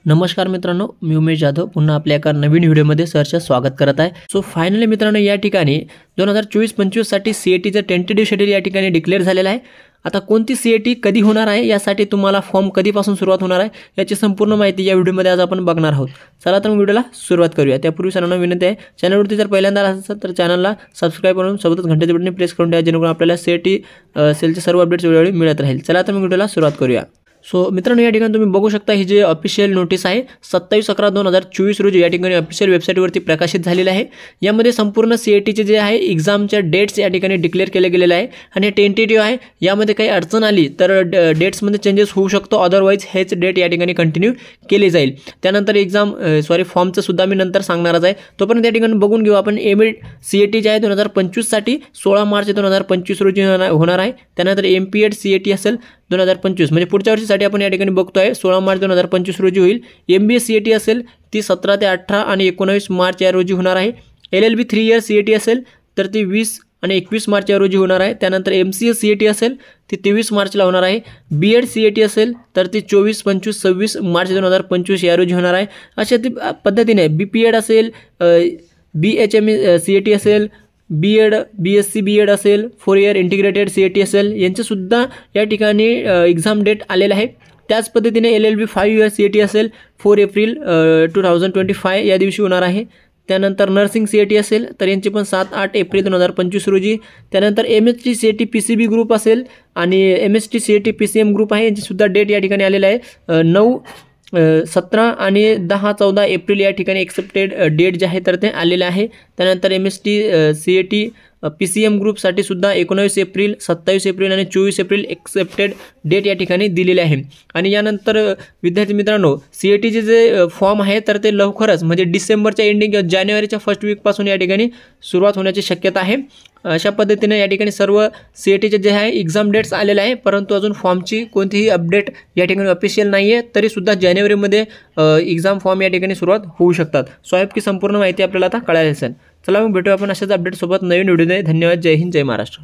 नमस्कार मित्रांनो, मी उमेश जाधव पुन्हा आपल्या एका नवीन व्हिडिओमध्ये सहर्ष स्वागत करत आहे। सो फायनली मित्रांनो, या ठिकाणी 2024-25 साठी सीईटीचं टेंटेटिव्ह शेड्यूल या ठिकाणी डिक्लेअर झालेलं आहे। आता कोणती सीईटी कधी होणार आहे, यासाठी तुम्हाला फॉर्म कधीपासून सुरुवात होणार आहे याची संपूर्ण माहिती या व्हिडिओमध्ये आज आपण बघणार आहोत। चला तर व्हिडिओला सुरुवात करूया। त्यापूर्वी सर्वांना विनंती आहे, चॅनलवरती जर पहिल्यांदा असाल तर चॅनलला सबस्क्राइब करून सोबतच घंटेचं बटन प्रेस करून द्या, जेणेकरून आपल्याला सीईटी सेलचे सर्व अपडेट्स वेळोवेळी मिळत राहील। चला तर व्हिडिओला सुरुवात करूया। सो मित्रांनो, या ठिकाणी तुम्ही बघू शकता ही जे ऑफिशियल नोटीस आहे 27/11/2024 रोजी या ठिकाणी ऑफिशियल वेबसाईटवरती प्रकाशित झालेली आहे। यामध्ये संपूर्ण सीईटीचे जे आहे एक्झामच्या डेट्स या ठिकाणी डिक्लेअर केले गेलेले आहे आणि टेंटेटिव्ह आहे। यामध्ये काही अडचण आली तर डेट्समध्ये चेंजेस होऊ शकतो, अदरवाईज हेच डेट या ठिकाणी कंटिन्यू केले जाईल। त्यानंतर फॉर्मचं सुद्धा मी नंतर सांगणारच आहे। तोपर्यंत या ठिकाणी बघून घेऊ आपण एमएड सीईटी जे आहे 2025 साठी 16 मार्च 2025 रोजी होणार आहे। त्यानंतर एमपीएड सीईटी असेल 2025 म्हणजे पुढच्या वर्षीसाठी आपण या ठिकाणी बघतोय 16 मार्च 2025 रोजी होईल। एमबीए सीईटी असेल ती 17 ते 18 आणि 19 मार्च या रोजी होणार आहे। एलएलबी 3 इयर सीईटी असेल तर ती 20 आणि 21 मार्च या रोजी होणार आहे। त्यानंतर एमसीए सीईटी असेल ती 23 मार्चला होणार आहे। बीएड सीईटी असेल तर ती 24, 25, 26 मार्च 2025 या रोजी होणार आहे। अशा पद्धतीने बीपीएड असेल, बीएचएम सीईटी असेल, बीएड बीएससी बीएड असेल, 4 इयर इंटिग्रेटेड सीईटी असेल, यांचेसुद्धा या ठिकाणी एक्झाम डेट आलेलं आहे। त्याच पद्धतीने एलएलबी 5 इयर सीईटी असेल 4 एप्रिल 2025 या दिवशी होणार आहे। त्यानंतर नर्सिंग सीईटी असेल तर यांची पण 7-8 एप्रिल 2025 रोजी। त्यानंतर एमएसटी सीईटी पीसीबी ग्रुप असेल आणि एमएसटी सीईटी पीसीएम ग्रुप आहे, यांचीसुद्धा डेट या ठिकाणी आलेलं आहे 9, 17 आणि 10-14 एप्रिल या ठिकाणी एक्सेप्टेड डेट जे आहे तर ते आलेले आहे। त्यानंतर एमएसटी सीईटी पीसीएम ग्रुपसाठी सुद्धा 19 एप्रिल, 27 एप्रिल आणि 24 एप्रिल एक्सेप्टेड डेट या ठिकाणी दिलेले आहे। आणि यानंतर विद्यार्थी मित्रांनो, सीईटीचे जे फॉर्म आहे तर ते लवकरच म्हणजे डिसेंबरच्या एंडिंग किंवा जानेवारीच्या फर्स्ट वीकपासून या ठिकाणी सुरुवात होण्याची शक्यता आहे। अशा पद्धतीने या ठिकाणी सर्व सीईटीचे जे आहे एक्झाम डेट्स आलेले आहे, परंतु अजून फॉर्मची कोणतीही अपडेट या ठिकाणी ऑफिशियल नाही आहे। तरीसुद्धा जानेवारीमध्ये एक्झाम फॉर्म या ठिकाणी सुरुवात होऊ शकतात। स्वाईप की संपूर्ण माहिती आपल्याला आता कळाली असेल। चला मग भेटूया आपण अशाच अपडेटसोबत नवीन व्हिडिओमध्ये। धन्यवाद। जय हिंद, जय महाराष्ट्र।